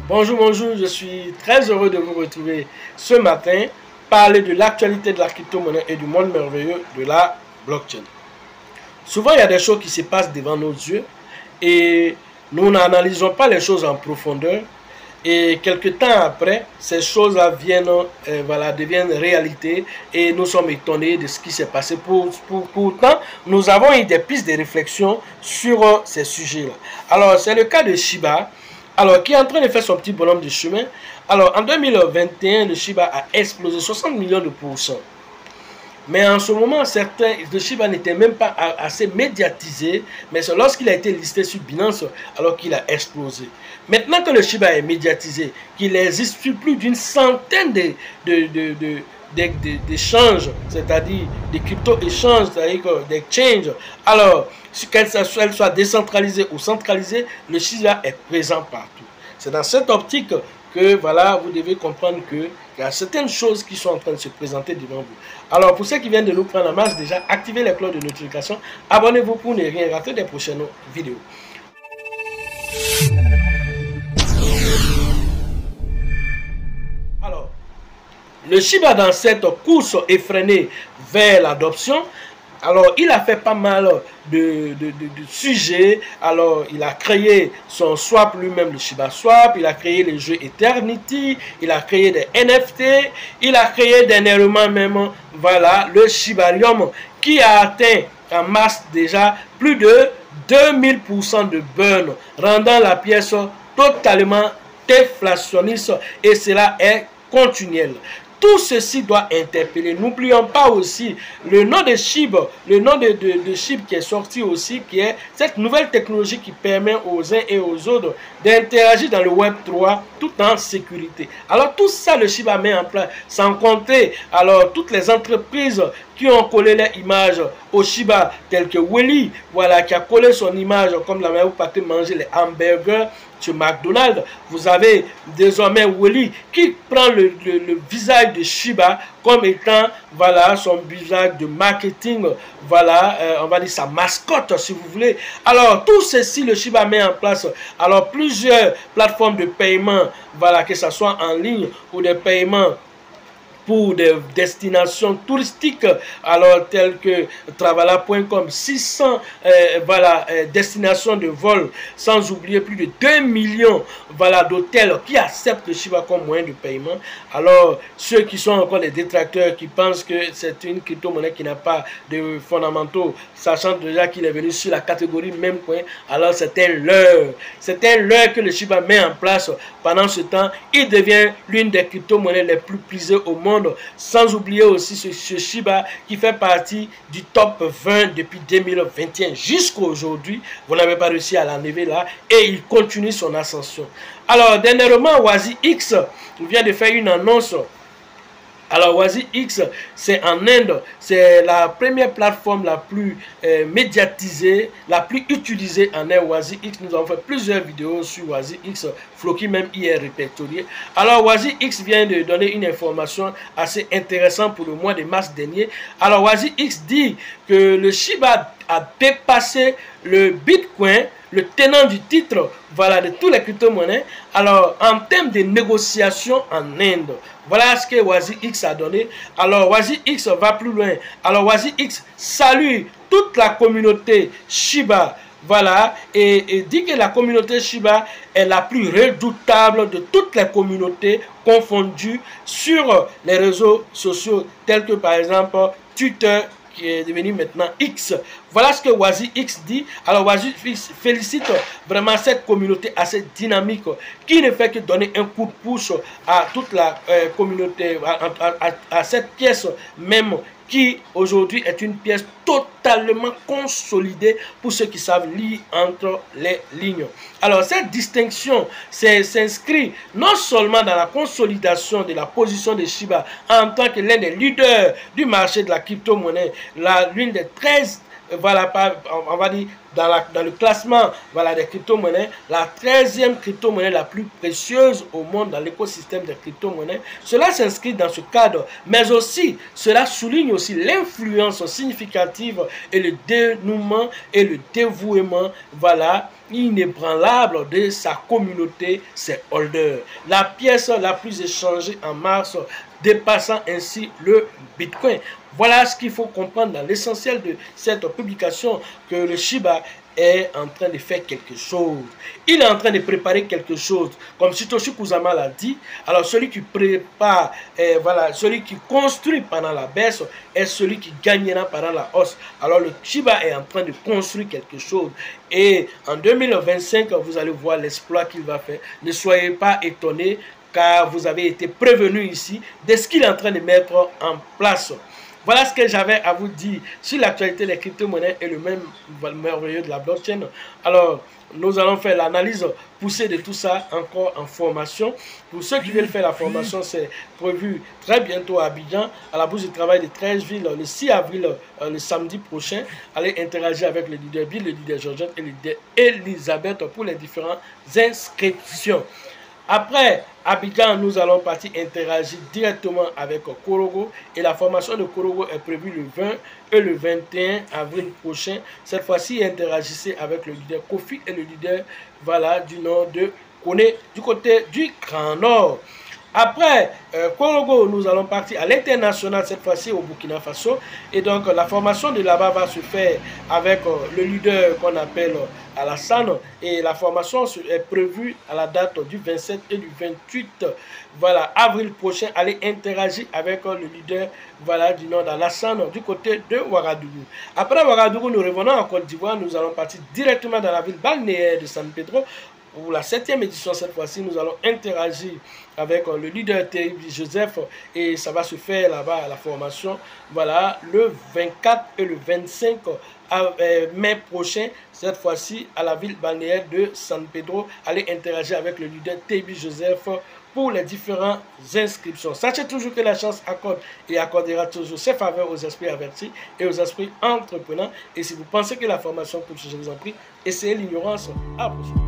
Bonjour, bonjour, je suis très heureux de vous retrouver ce matin, parler de l'actualité de la crypto-monnaie et du monde merveilleux de la blockchain. Souvent, il y a des choses qui se passent devant nos yeux et nous n'analysons pas les choses en profondeur. Et quelques temps après, ces choses-là deviennent réalité et nous sommes étonnés de ce qui s'est passé. Pourtant, nous avons eu des pistes de réflexion sur ces sujets-là. Alors, c'est le cas de Shiba, qui est en train de faire son petit bonhomme de chemin. Alors, en 2021, le Shiba a explosé 60 millions de pourcents. Mais en ce moment, le Shiba n'était même pas assez médiatisé, mais c'est lorsqu'il a été listé sur Binance, alors qu'il a explosé. Maintenant que le Shiba est médiatisé, qu'il existe sur plus d'une centaine d'échanges, c'est-à-dire des crypto-échanges, c'est-à-dire d'exchanges, alors qu'elle soit décentralisée ou centralisée, le Shiba est présent partout. C'est dans cette optique que vous devez comprendre qu'il y a certaines choses qui sont en train de se présenter devant vous. Alors, pour ceux qui viennent de nous prendre en marche, déjà, activez les cloches de notification. Abonnez-vous pour ne rien rater des prochaines vidéos. Alors, le Shiba, dans cette course effrénée vers l'adoption, alors il a fait pas mal de sujets. Alors il a créé son swap lui-même, le Shiba Swap, il a créé les jeux Eternity, il a créé des NFT, il a créé dernièrement même, le Shibarium qui a atteint en masse déjà plus de 2000% de burn, rendant la pièce totalement déflationniste et cela est continuel. Tout ceci doit interpeller. N'oublions pas aussi le nom de SHIB, le nom de SHIB qui est sorti aussi, qui est cette nouvelle technologie qui permet aux uns et aux autres d'interagir dans le Web 3 tout en sécurité. Alors tout ça, le Shiba met en place, sans compter alors toutes les entreprises qui ont collé leur image au Shiba, tel que Welly, qui a collé son image comme la manière où vous partez manger les hamburgers sur McDonald's. Vous avez désormais Welly qui prend le visage de Shiba comme étant son visage de marketing, on va dire sa mascotte si vous voulez. Alors tout ceci, le Shiba met en place alors plusieurs plateformes de paiement, que ce soit en ligne ou des paiements pour des destinations touristiques, alors telles que Travala.com, 600 destinations de vol, sans oublier plus de 2 millions d'hôtels qui acceptent le Shiba comme moyen de paiement. Alors ceux qui sont encore des détracteurs, qui pensent que c'est une crypto-monnaie qui n'a pas de fondamentaux, sachant déjà qu'il est venu sur la catégorie même point, alors c'est un leurre. C'est un leurre que le Shiba met en place. Pendant ce temps, il devient l'une des crypto-monnaies les plus prisées au monde. Sans oublier aussi ce Shiba qui fait partie du top 20 depuis 2021 jusqu'à aujourd'hui. Vous n'avez pas réussi à l'enlever là et il continue son ascension. Alors dernièrement, WaziX vient de faire une annonce. Alors WaziX, c'est en Inde, c'est la première plateforme la plus médiatisée, la plus utilisée en Inde. WaziX, nous avons fait plusieurs vidéos sur WaziX, Floki même y est répertorié. Alors WaziX vient de donner une information assez intéressante pour le mois de mars dernier. Alors WaziX dit que le Shiba a dépassé le Bitcoin, le tenant du titre de tous les crypto-monnaies. Alors en termes de négociation en Inde, voilà ce que WaziX a donné. Alors WaziX va plus loin. Alors WaziX salue toute la communauté Shiba, et dit que la communauté Shiba est la plus redoutable de toutes les communautés confondues sur les réseaux sociaux tels que par exemple Twitter, qui est devenu maintenant X. Voilà ce que WaziX dit. Alors WaziX félicite vraiment cette communauté assez dynamique qui ne fait que donner un coup de pouce à toute la communauté, à cette pièce même qui aujourd'hui est une pièce totalement consolidée pour ceux qui savent lire entre les lignes. Alors cette distinction s'inscrit non seulement dans la consolidation de la position de Shiba en tant que l'un des leaders du marché de la crypto-monnaie, l'une des 13 on va dire dans le classement voilà, des crypto-monnaies, la 13e crypto-monnaie la plus précieuse au monde dans l'écosystème des crypto-monnaies. Cela s'inscrit dans ce cadre, mais aussi, cela souligne aussi l'influence significative et le dénouement et le dévouement, voilà, inébranlable de sa communauté, ses holders. La pièce la plus échangée en mars, dépassant ainsi le Bitcoin. Voilà ce qu'il faut comprendre dans l'essentiel de cette publication, que le Shiba est en train de faire quelque chose. Il est en train de préparer quelque chose. Comme Satoshi Kusama l'a dit, alors celui qui prépare, voilà, celui qui construit pendant la baisse est celui qui gagnera pendant la hausse. Alors le Shiba est en train de construire quelque chose. Et en 2025, vous allez voir l'exploit qu'il va faire. Ne soyez pas étonnés, car vous avez été prévenus ici de ce qu'il est en train de mettre en place. Voilà ce que j'avais à vous dire sur l'actualité des crypto-monnaies et le même merveilleux de la blockchain. Alors, nous allons faire l'analyse poussée de tout ça encore en formation. Pour ceux qui veulent faire la formation, c'est prévu très bientôt à Abidjan, à la bourse du travail de 13 villes, le 6 avril, le samedi prochain. Allez interagir avec le leader Bill, le leader Georgette et le leader Elisabeth pour les différentes inscriptions. Après Abidjan, nous allons partir interagir directement avec Korogo et la formation de Korogo est prévue le 20 et le 21 avril prochain. Cette fois-ci, interagissez avec le leader Kofi et le leader voilà, du nord de Kone, du côté du Grand Nord. Après Korogo, nous allons partir à l'international, cette fois-ci au Burkina Faso. Et donc, la formation de là-bas va se faire avec le leader qu'on appelle Alassane. Et la formation est prévue à la date du 27 et du 28 voilà, avril prochain. Allez interagir avec le leader voilà, du nord d'Alassane du côté de Ouagadougou. Après Ouagadougou, nous revenons en Côte d'Ivoire. Nous allons partir directement dans la ville balnéaire de San Pedro. Pour la 7e édition, cette fois-ci, nous allons interagir avec le leader Thierry Joseph et ça va se faire là-bas à la formation, voilà, le 24 et le 25 mai prochain, cette fois-ci à la ville balnéaire de San Pedro. Allez interagir avec le leader Thierry Joseph pour les différentes inscriptions. Sachez toujours que la chance accorde et accordera toujours ses faveurs aux esprits avertis et aux esprits entreprenants. Et si vous pensez que la formation peut, je vous en prie, essayez l'ignorance. À la prochaine.